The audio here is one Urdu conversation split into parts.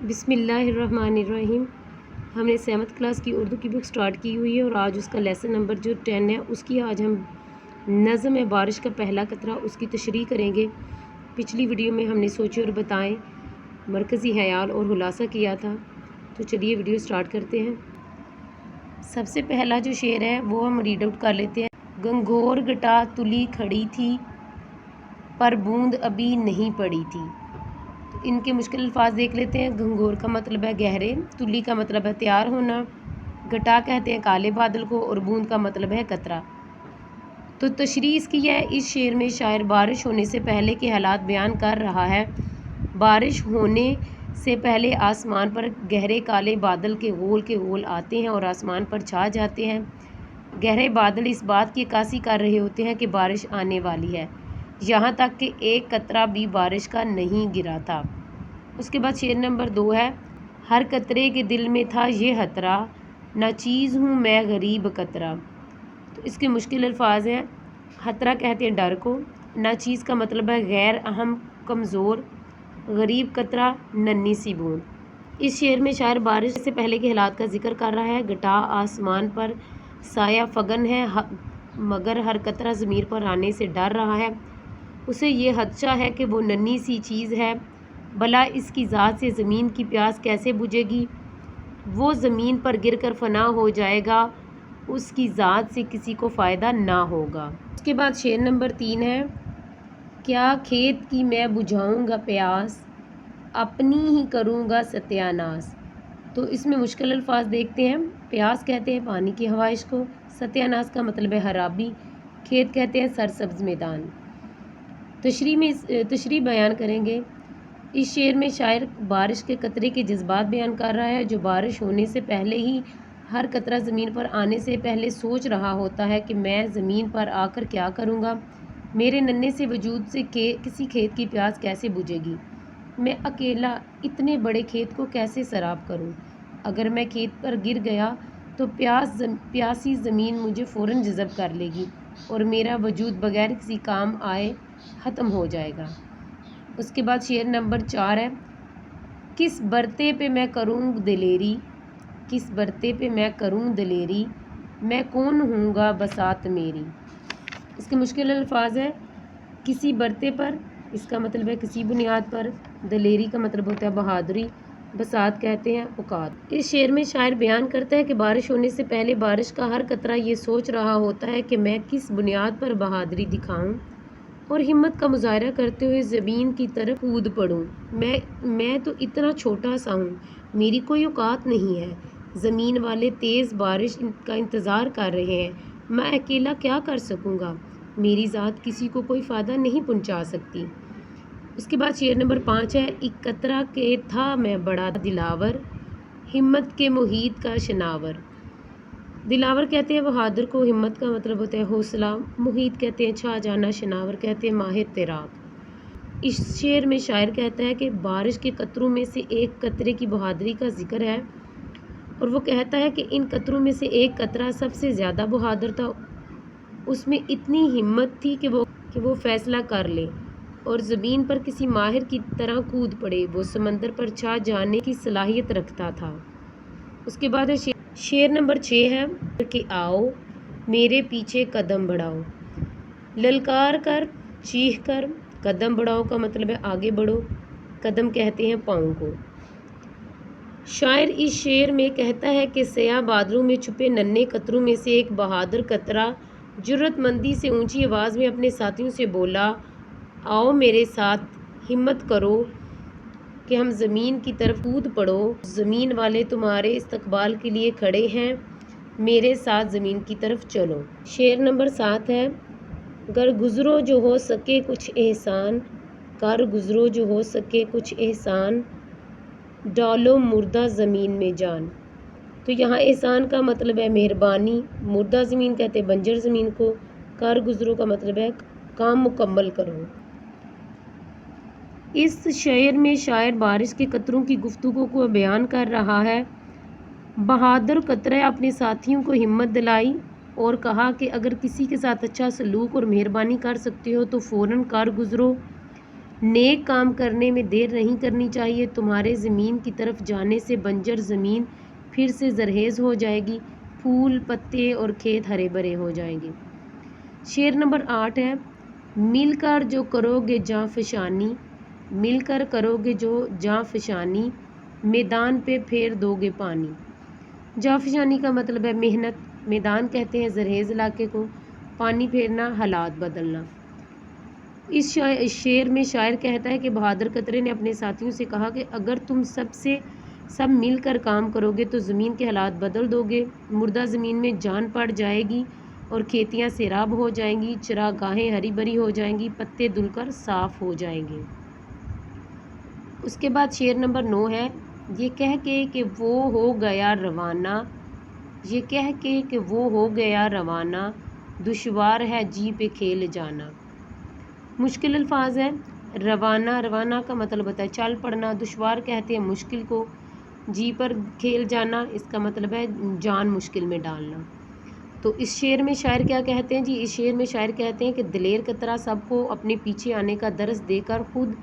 بسم اللہ الرحمن الرحیم۔ ہم نے 7th کلاس کی اردو کی بک سٹارٹ کی ہوئی ہے اور آج اس کا لیسن نمبر جو 10 ہے اس کی آج ہم نظم ہے بارش کا پہلا قطرہ اس کی تشریح کریں گے۔ پچھلی ویڈیو میں ہم نے سوچے اور بتائیں مرکزی خیال اور خلاصہ کیا تھا، تو چلیے ویڈیو سٹارٹ کرتے ہیں۔ سب سے پہلا جو شعر ہے وہ ہم ریڈ آؤٹ کر لیتے ہیں۔ گنگور گٹا تلی کھڑی تھی پر بوند ابھی نہیں پڑی تھی۔ ان کے مشکل الفاظ دیکھ لیتے ہیں۔ گھنگور کا مطلب ہے گہرے، تلی کا مطلب ہے تیار ہونا، گٹا کہتے ہیں کالے بادل کو، اور بوند کا مطلب ہے قطرہ۔ تو تشریح اس کی ہے، اس شعر میں شاعر بارش ہونے سے پہلے کے حالات بیان کر رہا ہے۔ بارش ہونے سے پہلے آسمان پر گہرے کالے بادل کے گول آتے ہیں اور آسمان پر چھا جاتے ہیں۔ گہرے بادل اس بات کی عکاسی کر رہے ہوتے ہیں کہ بارش آنے والی ہے، یہاں تک کہ ایک قطرہ بھی بارش کا نہیں گرا تھا۔ اس کے بعد شعر نمبر 2 ہے۔ ہر قطرے کے دل میں تھا یہ خطرہ، نہ چیز ہوں میں غریب قطرہ۔ تو اس کے مشکل الفاظ ہیں۔ خطرہ کہتے ہیں ڈر کو، نہ چیز کا مطلب ہے غیر اہم کمزور، غریب قطرہ ننھی سی بوند۔ اس شعر میں شاعر بارش سے پہلے کے حالات کا ذکر کر رہا ہے۔ گٹا آسمان پر سایہ فگن ہے، مگر ہر قطرہ ضمیر پر آنے سے ڈر رہا ہے۔ اسے یہ خدشہ ہے کہ وہ ننھی سی چیز ہے، بھلا اس کی ذات سے زمین کی پیاس کیسے بجھے گی؟ وہ زمین پر گر کر فنا ہو جائے گا، اس کی ذات سے کسی کو فائدہ نہ ہوگا۔ اس کے بعد شعر نمبر 3 ہے۔ کیا کھیت کی میں بجھاؤں گا پیاس، اپنی ہی کروں گا ستیہ ناس۔ تو اس میں مشکل الفاظ دیکھتے ہیں۔ پیاس کہتے ہیں پانی کی خواہش کو، ستیہ ناس کا مطلب ہے خرابی، کھیت کہتے ہیں سرسبز میدان۔ تشریح بیان کریں گے۔ اس شعر میں شاعر بارش کے قطرے کے جذبات بیان کر رہا ہے، جو بارش ہونے سے پہلے ہی ہر قطرہ زمین پر آنے سے پہلے سوچ رہا ہوتا ہے کہ میں زمین پر آ کر کیا کروں گا، میرے ننھے سے وجود سے کسی کھیت کی پیاس کیسے بجھے گی، میں اکیلا اتنے بڑے کھیت کو کیسے سیراب کروں، اگر میں کھیت پر گر گیا تو پیاسی زمین مجھے فوراً جذب کر لے گی اور میرا وجود بغیر کسی کام آئے ختم ہو جائے گا۔ اس کے بعد شعر نمبر 4 ہے۔ کس برتے پہ میں کروں دلیری، کس برتے پہ میں کروں دلیری، میں کون ہوں گا بساط میری۔ اس کے مشکل الفاظ ہے۔ کسی برتے پر، اس کا مطلب ہے کسی بنیاد پر، دلیری کا مطلب ہوتا ہے بہادری، بساط کہتے ہیں اوقات۔ اس شعر میں شاعر بیان کرتا ہے کہ بارش ہونے سے پہلے بارش کا ہر قطرہ یہ سوچ رہا ہوتا ہے کہ میں کس بنیاد پر بہادری دکھاؤں اور ہمت کا مظاہرہ کرتے ہوئے زمین کی طرف کود پڑوں۔ میں تو اتنا چھوٹا سا ہوں، میری کوئی اوقات نہیں ہے، زمین والے تیز بارش کا انتظار کر رہے ہیں، میں اکیلا کیا کر سکوں گا، میری ذات کسی کو کوئی فائدہ نہیں پہنچا سکتی۔ اس کے بعد شعر نمبر 5 ہے۔ ایک قطرہ کے تھا میں بڑا دلاور، ہمت کے محیط کا شناور۔ دلاور کہتے ہیں بہادر کو، ہمت کا مطلب ہوتا ہے حوصلہ، محیط کہتے ہیں چھا جانا، شناور کہتے ہیں ماہر تیراک۔ اس شعر میں شاعر کہتا ہے کہ بارش کے قطروں میں سے ایک قطرے کی بہادری کا ذکر ہے، اور وہ کہتا ہے کہ ان قطروں میں سے ایک قطرہ سب سے زیادہ بہادر تھا، اس میں اتنی ہمت تھی کہ وہ فیصلہ کر لے اور زمین پر کسی ماہر کی طرح کود پڑے، وہ سمندر پر چھا جانے کی صلاحیت رکھتا تھا۔ اس کے بعد شعر نمبر 6 ہے۔ کہ آؤ میرے پیچھے قدم بڑھاؤ، للکار کر چیخ کر، قدم بڑھاؤ کا مطلب ہے آگے بڑھو، قدم کہتے ہیں پاؤں کو۔ شاعر اس شعر میں کہتا ہے کہ سیاہ بادلوں میں چھپے ننھے قطروں میں سے ایک بہادر قطرہ جرأت مندی سے اونچی آواز میں اپنے ساتھیوں سے بولا، آؤ میرے ساتھ ہمت کرو کہ ہم زمین کی طرف کود پڑو، زمین والے تمہارے استقبال کے لیے کھڑے ہیں، میرے ساتھ زمین کی طرف چلو۔ شعر نمبر 7 ہے۔ گر گزرو جو ہو سکے کچھ احسان، کر گزرو جو ہو سکے کچھ احسان، ڈالو مردہ زمین میں جان۔ تو یہاں احسان کا مطلب ہے مہربانی، مردہ زمین کہتے ہیں بنجر زمین کو، کر گزرو کا مطلب ہے کام مکمل کرو۔ اس شعر میں شاعر بارش کے قطروں کی گفتگو کو بیان کر رہا ہے۔ بہادر قطرہ اپنے ساتھیوں کو ہمت دلائی اور کہا کہ اگر کسی کے ساتھ اچھا سلوک اور مہربانی کر سکتے ہو تو فوراً کر گزرو، نیک کام کرنے میں دیر نہیں کرنی چاہیے، تمہارے زمین کی طرف جانے سے بنجر زمین پھر سے زرخیز ہو جائے گی، پھول پتے اور کھیت ہرے بھرے ہو جائیں گے۔ شعر نمبر 8 ہے، مل کر جو کرو گے جاں فشانی، مل کر کرو گے جو جاں فشانی، میدان پہ پھیر دو گے پانی۔ جاں فشانی کا مطلب ہے محنت، میدان کہتے ہیں زرخیز علاقے کو، پانی پھیرنا حالات بدلنا۔ اس شعر میں شاعر کہتا ہے کہ بہادر قطرے نے اپنے ساتھیوں سے کہا کہ اگر تم سب مل کر کام کرو گے تو زمین کے حالات بدل دو گے، مردہ زمین میں جان پڑ جائے گی اور کھیتیاں سیراب ہو جائیں گی، چراگاہیں ہری بھری ہو جائیں گی، پتے دھل کر صاف ہو جائیں گے۔ اس کے بعد شعر نمبر 9 ہے، یہ کہہ کے کہ وہ ہو گیا روانہ، یہ کہہ کے کہ وہ ہو گیا روانہ، دشوار ہے جی پہ کھیل جانا۔ مشکل الفاظ ہے، روانہ، روانہ کا مطلب ہوتا ہے چل پڑنا، دشوار کہتے ہیں مشکل کو، جی پر کھیل جانا اس کا مطلب ہے جان مشکل میں ڈالنا۔ تو اس شعر میں شاعر کیا کہتے ہیں جی، اس شعر میں شاعر کہتے ہیں کہ دلیر قطرہ سب کو اپنے پیچھے آنے کا درس دے کر خود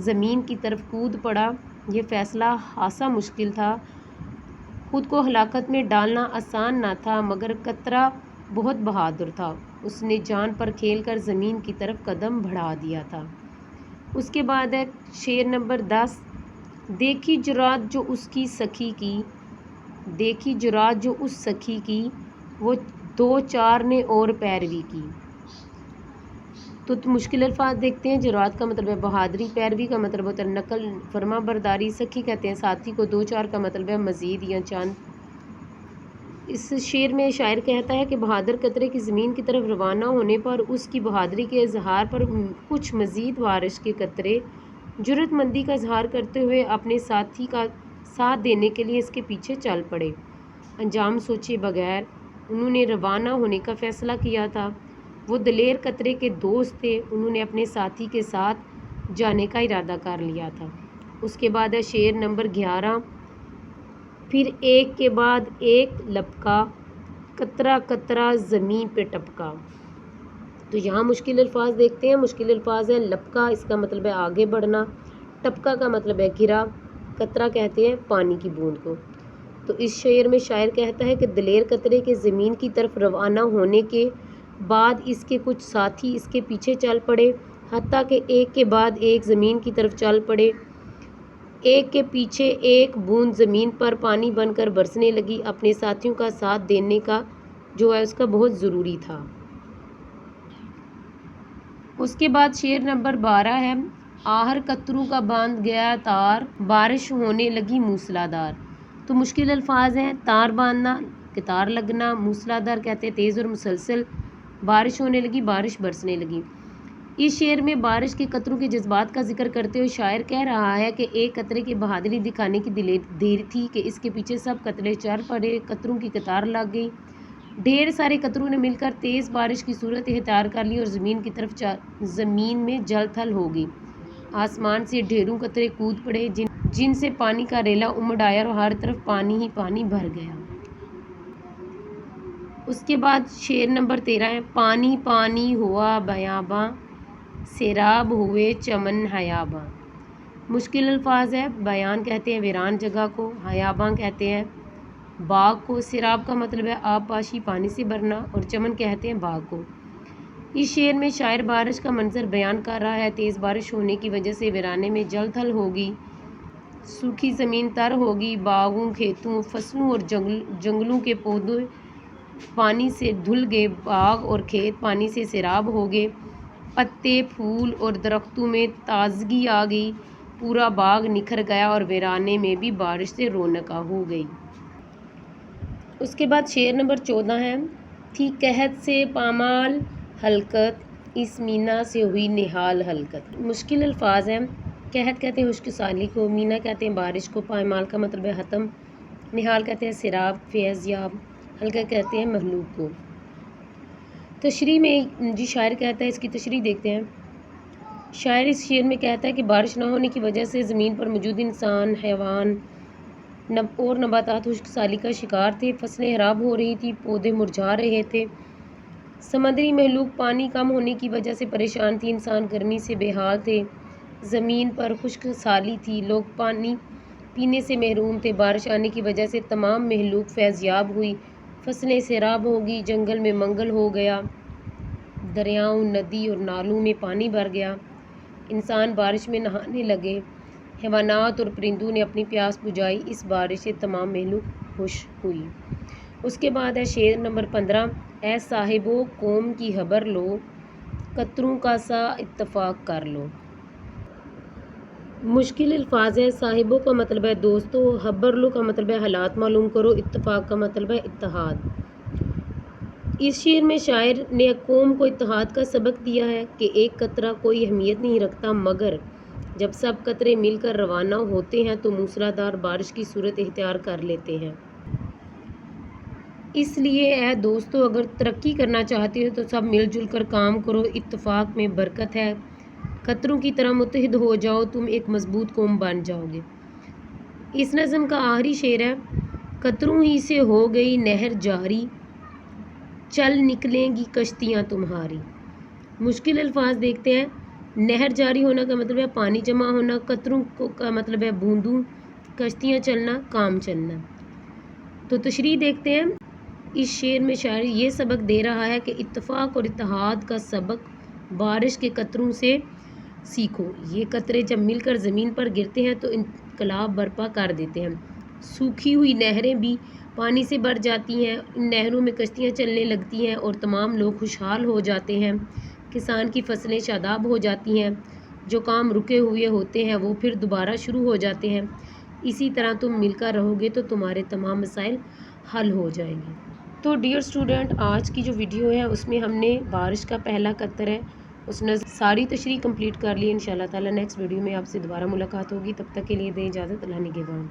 زمین کی طرف کود پڑا، یہ فیصلہ خاصا مشکل تھا، خود کو ہلاکت میں ڈالنا آسان نہ تھا، مگر قطرہ بہت بہادر تھا، اس نے جان پر کھیل کر زمین کی طرف قدم بڑھا دیا تھا۔ اس کے بعد ہے شعر نمبر 10، دیکھی جرات جو اس کی سخی کی، دیکھی جرات جو اس سخی کی، وہ دو چار نے اور پیروی کی۔ تو مشکل الفاظ دیکھتے ہیں، جرات کا مطلب ہے بہادری، پیروی کا مطلب ہوتا ہے نقل فرما برداری، سخی کہتے ہیں ساتھی کو، دو چار کا مطلب ہے مزید یا چند۔ اس شعر میں شاعر کہتا ہے کہ بہادر قطرے کی زمین کی طرف روانہ ہونے پر اس کی بہادری کے اظہار پر کچھ مزید بارش کے قطرے جرأت مندی کا اظہار کرتے ہوئے اپنے ساتھی کا ساتھ دینے کے لیے اس کے پیچھے چل پڑے، انجام سوچے بغیر انہوں نے روانہ ہونے کا فیصلہ کیا تھا، وہ دلیر قطرے کے دوست تھے، انہوں نے اپنے ساتھی کے ساتھ جانے کا ارادہ کر لیا تھا۔ اس کے بعد ہے شعر نمبر 11، پھر ایک کے بعد ایک لپکا، قطرہ قطرہ زمین پہ ٹپکا۔ تو یہاں مشکل الفاظ دیکھتے ہیں، مشکل الفاظ ہے لپکا، اس کا مطلب ہے آگے بڑھنا، ٹپکا کا مطلب ہے گرا، قطرہ کہتے ہیں پانی کی بوند کو۔ تو اس شعر میں شاعر کہتا ہے کہ دلیر قطرے کے زمین کی طرف روانہ ہونے کے بعد اس کے کچھ ساتھی اس کے پیچھے چل پڑے، حتیٰ کہ ایک کے بعد ایک زمین کی طرف چل پڑے، ایک کے پیچھے ایک بوند زمین پر پانی بن کر برسنے لگی، اپنے ساتھیوں کا ساتھ دینے کا جو ہے اس کا بہت ضروری تھا۔ اس کے بعد شعر نمبر 12 ہے، آہر قطروں کا باندھ گیا تار، بارش ہونے لگی موسلادھار۔ تو مشکل الفاظ ہیں، تار باندھنا، قطار لگنا، موسلادھار کہتے ہیں تیز اور مسلسل، بارش ہونے لگی، بارش برسنے لگی۔ اس شعر میں بارش کے قطروں کے جذبات کا ذکر کرتے ہوئے شاعر کہہ رہا ہے کہ ایک قطرے کی بہادری دکھانے کی دیر تھی کہ اس کے پیچھے سب قطرے چل پڑے، قطروں کی قطار لگ گئی، ڈھیر سارے قطروں نے مل کر تیز بارش کی صورت اختیار کر لی اور زمین کی طرف زمین میں جل تھل ہو گئی، آسمان سے ڈھیروں قطرے کود پڑے جن سے پانی کا ریلا امڈ آیا اور ہر طرف پانی ہی پانی بھر گیا۔ اس کے بعد شعر نمبر 13 ہے، پانی پانی ہوا بیاباں، سیراب ہوئے چمن حیاباں۔ مشکل الفاظ ہے، بیان کہتے ہیں ویران جگہ کو، حیاباں کہتے ہیں باغ کو، سیراب کا مطلب ہے آب پاشی پانی سے بھرنا اور چمن کہتے ہیں باغ کو۔ اس شعر میں شاعر بارش کا منظر بیان کر رہا ہے، تیز بارش ہونے کی وجہ سے ویرانے میں جل تھل ہوگی، سوکھی زمین تر ہوگی، باغوں، کھیتوں، فصلوں اور جنگلوں کے پودے پانی سے دھل گئے، باغ اور کھیت پانی سے سیراب ہو گئے، پتے، پھول اور درختوں میں تازگی آ گئی، پورا باغ نکھر گیا اور ویرانے میں بھی بارش سے رونق ہو گئی۔ اس کے بعد شعر نمبر 14 ہے، تھی قحط سے پامال حلقت، اس مینا سے ہوئی نہال حلقت۔ مشکل الفاظ ہیں، قحط کہتے ہیں خشک سالی کو، مینا کہتے ہیں بارش کو، پامال کا مطلب ہے ختم، نہال کہتے ہیں سیراب فیض یاب، حلقہ کہتے ہیں مخلوق کو۔ تشریح میں جی شاعر کہتا ہے، اس کی تشریح دیکھتے ہیں۔ شاعر اس شعر میں کہتا ہے کہ بارش نہ ہونے کی وجہ سے زمین پر موجود انسان، حیوان اور نباتات خشک سالی کا شکار تھے، فصلیں خراب ہو رہی تھیں، پودے مرجھا رہے تھے، سمندری مخلوق پانی کم ہونے کی وجہ سے پریشان تھی، انسان گرمی سے بے حال تھے، زمین پر خشک سالی تھی، لوگ پانی پینے سے محروم تھے۔ بارش آنے کی وجہ سے تمام مخلوق فیض یاب ہوئی، فصلیں سیراب ہو گئی، جنگل میں منگل ہو گیا، دریاؤں، ندی اور نالوں میں پانی بھر گیا، انسان بارش میں نہانے لگے، حیوانات اور پرندوں نے اپنی پیاس بجھائی۔ اس بارش سے تمام مخلوق خوش ہوئی۔ اس کے بعد ہے شعر نمبر 15۔ اے صاحبو قوم کی خبر لو، قطروں کا سا اتفاق کر لو۔ مشکل الفاظ ہے۔ صاحبو کا مطلب ہے دوستو، خبر لو کا مطلب ہے حالات معلوم کرو، اتفاق کا مطلب ہے اتحاد۔ اس شعر میں شاعر نے قوم کو اتحاد کا سبق دیا ہے کہ ایک قطرہ کوئی اہمیت نہیں رکھتا، مگر جب سب قطرے مل کر روانہ ہوتے ہیں تو موسلادھار بارش کی صورت اختیار کر لیتے ہیں۔ اس لیے اے دوستو، اگر ترقی کرنا چاہتے ہو تو سب مل جل کر کام کرو، اتفاق میں برکت ہے، قطروں کی طرح متحد ہو جاؤ، تم ایک مضبوط قوم بن جاؤ گے۔ اس نظم کا آخری شعر ہے۔ قطروں ہی سے ہو گئی نہر جاری، چل نکلیں گی کشتیاں تمہاری۔ مشکل الفاظ دیکھتے ہیں۔ نہر جاری ہونا کا مطلب ہے پانی جمع ہونا، قطروں کا مطلب ہے بوندوں، کشتیاں چلنا، کام چلنا۔ تو تشریح دیکھتے ہیں۔ اس شعر میں شاعر یہ سبق دے رہا ہے کہ اتفاق اور اتحاد کا سبق بارش کے قطروں سے سیکھو۔ یہ قطرے جب مل کر زمین پر گرتے ہیں تو انقلاب برپا کر دیتے ہیں۔ سوکھی ہوئی نہریں بھی پانی سے بھر جاتی ہیں، ان نہروں میں کشتیاں چلنے لگتی ہیں اور تمام لوگ خوشحال ہو جاتے ہیں، کسان کی فصلیں شاداب ہو جاتی ہیں، جو کام رکے ہوئے ہوتے ہیں وہ پھر دوبارہ شروع ہو جاتے ہیں۔ اسی طرح تم مل کر رہو گے تو تمہارے تمام مسائل حل ہو جائیں گے۔ تو ڈیئر اسٹوڈنٹ، آج کی جو ویڈیو ہے اس میں ہم نے بارش کا پہلا قطر ہے اس نے ساری تشریح کمپلیٹ کر لی۔ انشاءاللہ تعالی نیکسٹ ویڈیو میں آپ سے دوبارہ ملاقات ہوگی، تب تک کے لیے دیں اجازت، اللہ نگہبان۔